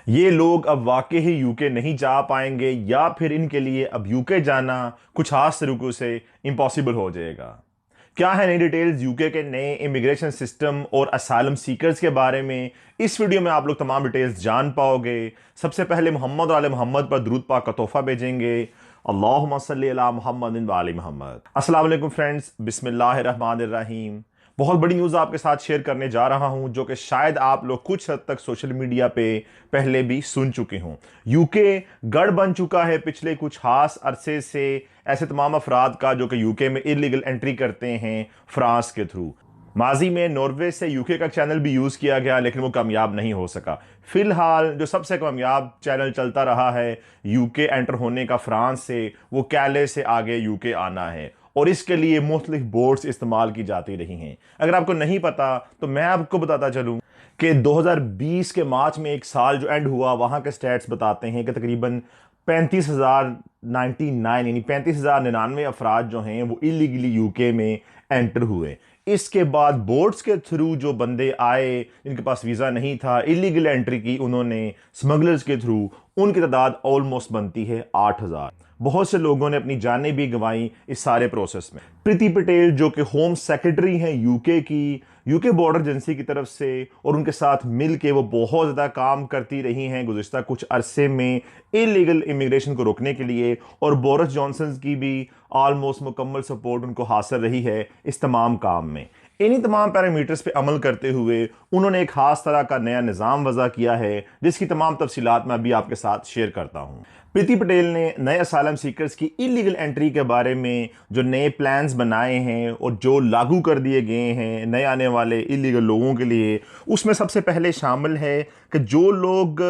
ये लोग अब वाकई ही यूके नहीं जा पाएंगे या फिर इनके लिए अब यूके जाना कुछ खास तरीकों से इम्पॉसिबल हो जाएगा। क्या है नई डिटेल्स यूके के नए इमिग्रेशन सिस्टम और असाइलम सीकर्स के बारे में, इस वीडियो में आप लोग तमाम डिटेल्स जान पाओगे। सबसे पहले मोहम्मद और आले मोहम्मद पर दुरूद पाक का तोहफा भेजेंगे। अल्लाहुम्मा सल्ली अला मुहम्मद व आले मोहम्मद। अस्सलाम वालेकुम फ्रेंड्स, बिस्मिल्लाहिर रहमानिर रहीम। बहुत बड़ी न्यूज़ आपके साथ शेयर करने जा रहा हूं जो कि शायद आप लोग कुछ हद तक सोशल मीडिया पे पहले भी सुन चुके हों। यूके गढ़ बन चुका है पिछले कुछ खास अरसे से ऐसे तमाम अफराद का जो कि यूके में इलीगल एंट्री करते हैं फ्रांस के थ्रू। माजी में नॉर्वे से यूके का चैनल भी यूज़ किया गया लेकिन वो कामयाब नहीं हो सका। फिलहाल जो सबसे कामयाब चैनल चलता रहा है यूके एंटर होने का फ्रांस से, वो कैले से आगे यूके आना है और इसके लिए मुख्तलिफ बोर्ड्स इस्तेमाल की जाती रही हैं। अगर आपको नहीं पता तो मैं आपको बताता चलूँ कि 2020 के मार्च में एक साल जो एंड हुआ, वहाँ के स्टैट्स बताते हैं कि तकरीबन 35,099 यानी 35,099 अफराद जो हैं वो इलीगली यूके में एंटर हुए। इसके बाद बोर्ड्स के थ्रू जो बंदे आए जिनके पास वीज़ा नहीं था, इलीगल एंट्री की उन्होंने स्मगलर्स के थ्रू, उनकी तादाद ऑलमोस्ट बनती है 8,000। बहुत से लोगों ने अपनी जानें भी गंवाई इस सारे प्रोसेस में। प्रीति पटेल जो कि होम सेक्रेटरी हैं यूके की, यूके बॉर्डर एजेंसी की तरफ से, और उनके साथ मिल के वो बहुत ज़्यादा काम करती रही हैं गुज़िश्ता कुछ अरसे में इलीगल इमिग्रेशन को रोकने के लिए, और बोरिस जॉनसन की भी ऑलमोस्ट मुकम्मल सपोर्ट उनको हासिल रही है इस तमाम काम में। इन्हीं तमाम पैरामीटर्स पे अमल करते हुए उन्होंने एक खास तरह का नया निज़ाम वज़ा किया है जिसकी तमाम तफसीलात मैं अभी आपके साथ शेयर करता हूँ। प्रीति पटेल ने नए असाइलम सीकर्स की इलीगल एंट्री के बारे में जो नए प्लान्स बनाए हैं और जो लागू कर दिए गए हैं नए आने वाले इलीगल लोगों के लिए, उसमें सबसे पहले शामिल है कि जो लोग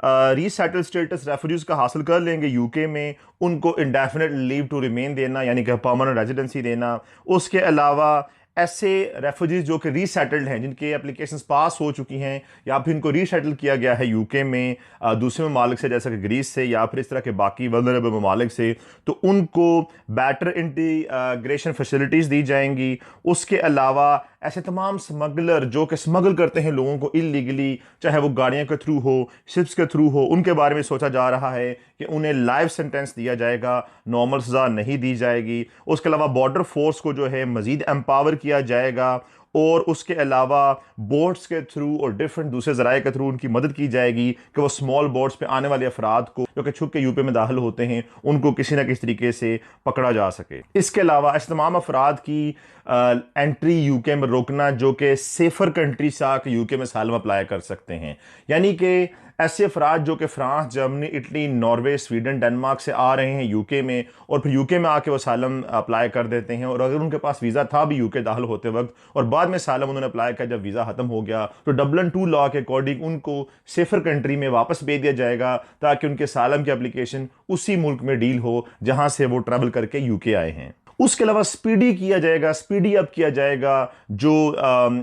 रीसेटल स्टेटस रेफ्यूजीज का हासिल कर लेंगे यूके में, उनको इंडेफिनिट लीव टू रिमेन देना यानी कि परमानेंट रेजिडेंसी देना। उसके अलावा ऐसे रेफ्यूजीज जो कि रीसेटल्ड हैं, जिनके एप्लीकेशंस पास हो चुकी हैं या फिर इनको रीसेटल किया गया है यूके में दूसरे ममालिक से, जैसे कि ग्रीस से या फिर इस तरह के बाकी वल्नरेबल ममालिक से, तो उनको बेटर इंटीग्रेशन फैसिलिटीज़ दी जाएंगी। उसके अलावा ऐसे तमाम स्मगलर जो कि स्मगल करते हैं लोगों को इलीगली, चाहे वो गाड़ियों के थ्रू हो, शिप्स के थ्रू हो, उनके बारे में सोचा जा रहा है कि उन्हें लाइफ सेंटेंस दिया जाएगा, नॉर्मल सज़ा नहीं दी जाएगी। उसके अलावा बॉर्डर फोर्स को जो है मज़ीद एम्पावर किया जाएगा, और उसके अलावा बोट्स के थ्रू और डिफरेंट दूसरे ज़राए के थ्रू उनकी मदद की जाएगी कि वो स्मॉल बोट्स पे आने वाले अफराद को जो कि छुप के यूपी में दाखिल होते हैं उनको किसी ना किसी तरीके से पकड़ा जा सके। इसके अलावा इस तमाम अफराद की एंट्री यूके में रोकना जो कि सेफर कंट्री से आकर यूके में सालम अप्लाई कर सकते हैं, यानी कि ऐसे अफराद जो कि France, Germany, Italy, Norway, Sweden, Denmark से आ रहे हैं यूके में और फिर यूके में आके वो सालम अप्लाई कर देते हैं, और अगर उनके पास वीज़ा था भी यूके दाखिल होते वक्त और बाद में सालम उन्होंने अप्लाई किया जब वीज़ा ख़त्म हो गया, तो डबलिन 2 लॉ के अकॉर्डिंग उनको सेफर कंट्री में वापस भेज दिया जाएगा ताकि उनके सालम की एप्लीकेशन उसी मुल्क में डील हो जहाँ से वो ट्रैवल करके यूके आए हैं। उसके अलावा स्पीडी किया जाएगा, स्पीडी अप किया जाएगा जो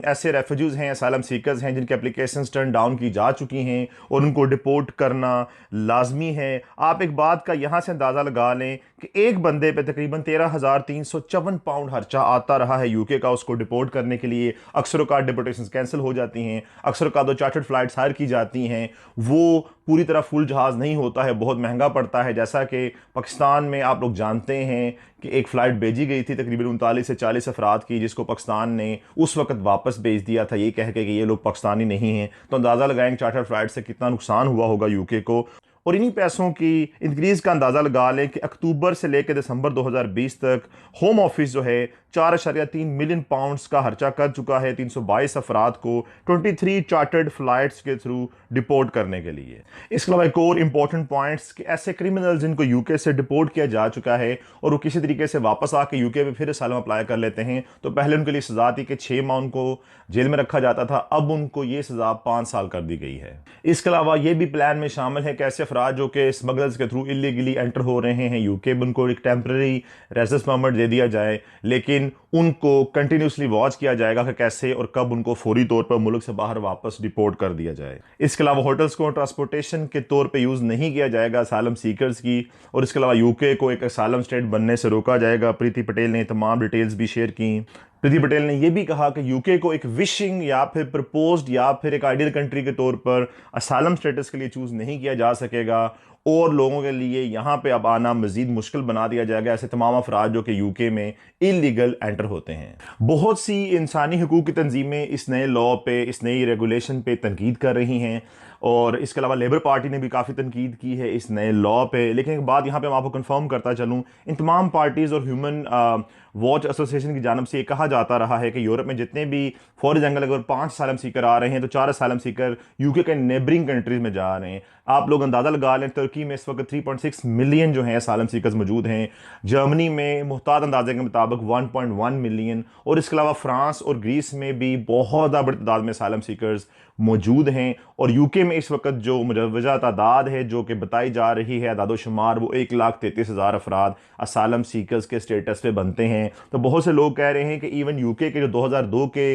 ऐसे रेफ्यूजीज हैं, असाइलम सीकर्स हैं जिनकी एप्लीकेशंस टर्न डाउन की जा चुकी हैं, और उनको डिपोर्ट करना लाजमी है। आप एक बात का यहाँ से अंदाज़ा लगा लें कि एक बंदे पे तकरीबन 13,354 पाउंड खर्चा आता रहा है यूके का उसको डिपोर्ट करने के लिए। अक्सर का डिपोर्टेशन कैंसिल हो जाती हैं, अक्सर का दो चार्टर्ड फ्लाइट्स हायर की जाती हैं, वो पूरी तरह फुल जहाज़ नहीं होता है, बहुत महंगा पड़ता है। जैसा कि पाकिस्तान में आप लोग जानते हैं कि एक फ़्लाइट भेजी गई थी तकरीबन 39 से 40 अफराद की, जिसको पाकिस्तान ने उस वक्त वापस भेज दिया था ये कह के कि ये लोग पाकिस्तानी नहीं हैं। तो अंदाज़ा लगाएंगे चार्टर फ्लाइट से कितना नुकसान हुआ होगा यूके को। और इन्हीं पैसों की इंक्रीज़ का अंदाज़ा लगा लें कि अक्टूबर से लेकर दिसंबर 2020 तक होम ऑफिस जो है 4.3 मिलियन पाउंड्स का खर्चा कर चुका है 322 अफराद को 23 चार्टर्ड फ्लाइट्स के थ्रू डिपोर्ट करने के लिए। इसके अलावा एक और इंपॉर्टेंट पॉइंट्स कि ऐसे क्रिमिनल्स जिनको यूके से डिपोर्ट किया जा चुका है और वो किसी तरीके से वापस आके यूके में फिर असाइलम अप्लाई कर लेते हैं, तो पहले उनके लिए सज़ा थी कि 6 माह उनको जेल में रखा जाता था, अब उनको ये सज़ा 5 साल कर दी गई है। इसके अलावा ये भी प्लान में शामिल है कि ऐसे अफराद जो कि स्मगलर्स के थ्रू इलीगली एंटर हो रहे हैं यूके, उनको एक टेम्परेरी रेजिडेंस परमिट दे दिया जाए, लेकिन उनको कंटिन्यूसली वॉच किया जाएगा कि कैसे और कब उनको फौरी तौर पर मुल्क से बाहर वापस डिपोर्ट कर दिया जाए। इसके अलावा होटल्स को ट्रांसपोर्टेशन के तौर पे यूज़ नहीं किया जाएगा असाइलम सीकर्स की, और इसके अलावा यूके को एक असाइलम स्टेट बनने से रोका जाएगा। प्रीति पटेल ने तमाम डिटेल्स भी शेयर की। प्रीति पटेल ने यह भी कहा कि यूके को एक विशिंग या फिर प्रपोज्ड या फिर एक आइडियल कंट्री के तौर पर असालम स्टेटस के लिए चूज नहीं किया जा सकेगा और लोगों के लिए यहाँ पे अब आना मजीद मुश्किल बना दिया जाएगा ऐसे तमाम अफराद जो कि यूके में इलीगल एंटर होते हैं। बहुत सी इंसानी हकूक़ की तंजीमें इस नए लॉ पे, इस नई रेगुलेशन पे तनकीद कर रही हैं और इसके अलावा लेबर पार्टी ने भी काफ़ी तनकीद की है इस नए लॉ पे। लेकिन एक बात यहाँ पे मैं आपको कंफर्म करता चलूँ, इन तमाम पार्टीज़ और ह्यूमन वॉच एसोसिएशन की जानब से ये कहा जाता रहा है कि यूरोप में जितने भी फॉर एग्जाम्पल अगर 5 असाइलम सीकर आ रहे हैं तो 4 असाइलम सीकर यूके के नेबरिंग कंट्रीज में जा रहे हैं। आप लोग अंदाज़ा लगा लें, तुर्की में इस वक्त 3.6 मिलियन जो हैं असाइलम सीकर्स मौजूद हैं, जर्मनी में मुहतात अंदाजे के मुताबिक 1.1 मिलियन, और इसके अलावा फ्रांस और ग्रीस में भी बहुत ज़्यादा बड़ी तादाद में असाइलम सीकर्स मौजूद हैं। और यूके में इस वक्त जो मुजवजा तादाद है जो कि बताई जा रही है आदादोशुमार, वो 1,33,000 अफराद असालम सीकर्स के स्टेटस पे बनते हैं। तो बहुत से लोग कह रहे हैं कि इवन यूके के जो 2002 के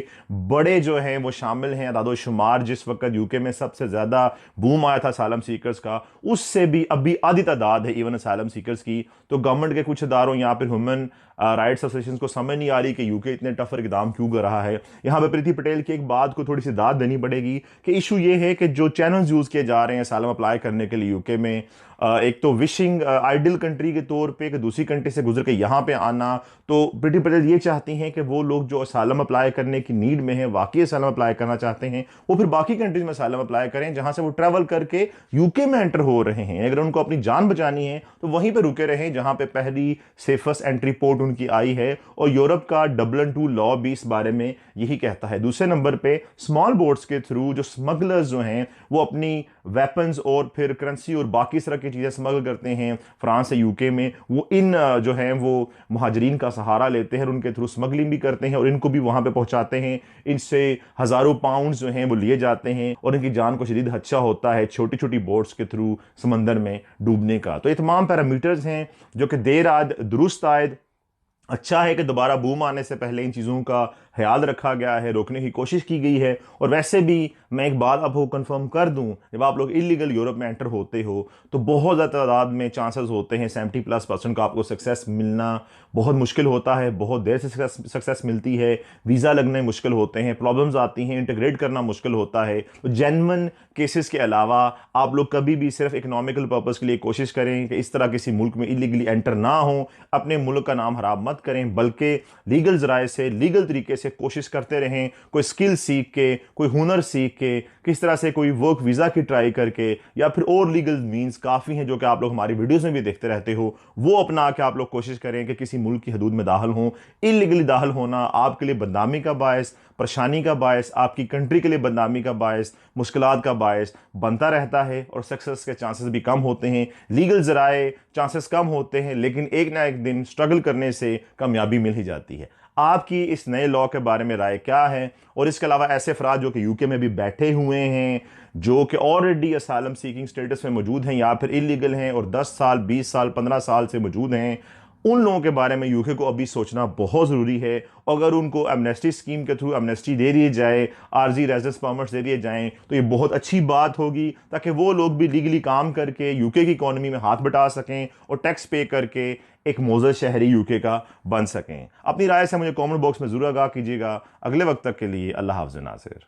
बड़े जो हैं वो शामिल हैं आदादोशुमार, जिस वक्त यूके में सबसे ज़्यादा बूम आया था असालम सीकर्स का, उससे भी अभी आधी तादाद है इवन असालम सीकर्स की। तो गवर्नमेंट के कुछ इदारों या फिर ह्यूमन राइट्स एसोसिएशन को समझ नहीं आ रही कि यूके इतने टफर इकदाम क्यों कर रहा है। यहाँ पे प्रीति पटेल की एक बात को थोड़ी सी दाद देनी पड़ेगी कि इशू ये है कि जो चैनल्स यूज़ किए जा रहे हैं असालम अप्लाई करने के लिए यूके में, एक तो विशिंग आइडियल कंट्री के तौर पे कि दूसरी कंट्री से गुजर के यहाँ पे आना, तो प्रीति पटेल ये चाहती हैं कि वो लोग जो असालम अप्लाई करने की नीड में हैं, वाकई असालम अप्लाई करना चाहते हैं, वो फिर बाकी कंट्रीज में असालम अप्लाई करें जहाँ से वो ट्रैवल करके यूके में एंटर हो रहे हैं। अगर उनको अपनी जान बचानी है तो वहीं पर रुके रहें जहाँ पे पहली सेफेस्ट एंट्री पोर्ट उनकी आई है। और यूरोप का डबलिन 2 लॉ भी इस बारे में यही कहता है। दूसरे नंबर पे स्मॉल बोट्स के थ्रू जो स्मगलर्स जो हैं वो अपनी वेपन्स और फिर करेंसी और बाकी तरह की चीज़ें स्मगल करते हैं फ्रांस से यूके में, वो इन जो हैं वो मुहाजिरीन का सहारा लेते हैं और उनके थ्रू स्मगलिंग भी करते हैं और इनको भी वहाँ पे पहुँचाते हैं। इनसे हज़ारों पाउंड जो हैं वो लिए जाते हैं और इनकी जान को शदीद खदशा होता है छोटी छोटी बोट्स के थ्रू समंदर में डूबने का। तो ये तमाम पैरामीटर्स हैं जो कि देर आद दुरुस्त आयद। अच्छा है कि दोबारा बूम आने से पहले इन चीज़ों का ख्याल रखा गया है, रोकने की कोशिश की गई है। और वैसे भी मैं एक बात आपको कंफर्म कर दूं, जब आप लोग इलीगल यूरोप में एंटर होते हो तो बहुत ज़्यादा तादाद में चांसेस होते हैं 70+ % का आपको सक्सेस मिलना बहुत मुश्किल होता है, बहुत देर से सक्सेस मिलती है, वीज़ा लगने मुश्किल होते हैं, प्रॉब्लम्स आती हैं, इंटीग्रेट करना मुश्किल होता है। तो जेन्युइन केसेस के अलावा आप लोग कभी भी सिर्फ इकोनॉमिकल पर्पज़ के लिए कोशिश करें कि इस तरह किसी मुल्क में इलीगली एंटर ना हो, अपने मुल्क का नाम खराब मत करें, बल्कि लीगल ज़राए से लीगल तरीके से कोशिश करते रहें। कोई स्किल सीख के, कोई हुनर सीख के, किस तरह से कोई वर्क वीज़ा की ट्राई करके, या फिर और लीगल मींस काफ़ी हैं जो कि आप लोग हमारी वीडियोस में भी देखते रहते हो, वो अपना के आप लोग कोशिश करें कि किसी मुल्क की हदूद में दाखिल हों। इलीगली दाखिल होना आपके लिए बदनामी का बायस, परेशानी का बायस, आपकी कंट्री के लिए बदनामी का बायस, मुश्किलात का बायस बनता रहता है और सक्सेस के चांसेस भी कम होते हैं। लीगल ज़राए चांसेस कम होते हैं, लेकिन एक ना एक दिन स्ट्रगल करने से कामयाबी मिल ही जाती है। आपकी इस नए लॉ के बारे में राय क्या है? और इसके अलावा ऐसे अफराद जो कि यूके में भी बैठे हुए हैं, जो कि ऑलरेडी असालम सीकिंग स्टेटस में मौजूद हैं या फिर इलीगल हैं और 10 साल, 20 साल, 15 साल से मौजूद हैं, उन लोगों के बारे में यूके को अभी सोचना बहुत ज़रूरी है। अगर उनको एमनेस्टी स्कीम के थ्रू एमनेस्टी दे दी जाए, आर्जी रेजिडेंस परमिट्स दे दिए जाएं, तो ये बहुत अच्छी बात होगी ताकि वो लोग भी लीगली काम करके यूके की इकॉनमी में हाथ बटा सकें और टैक्स पे करके एक मोज़र शहरी यूके का बन सकें। अपनी राय से मुझे कमेंट बॉक्स में ज़रूर आगाह कीजिएगा। अगले वक्त तक के लिए अल्लाह हाफ़िज़ नासिर।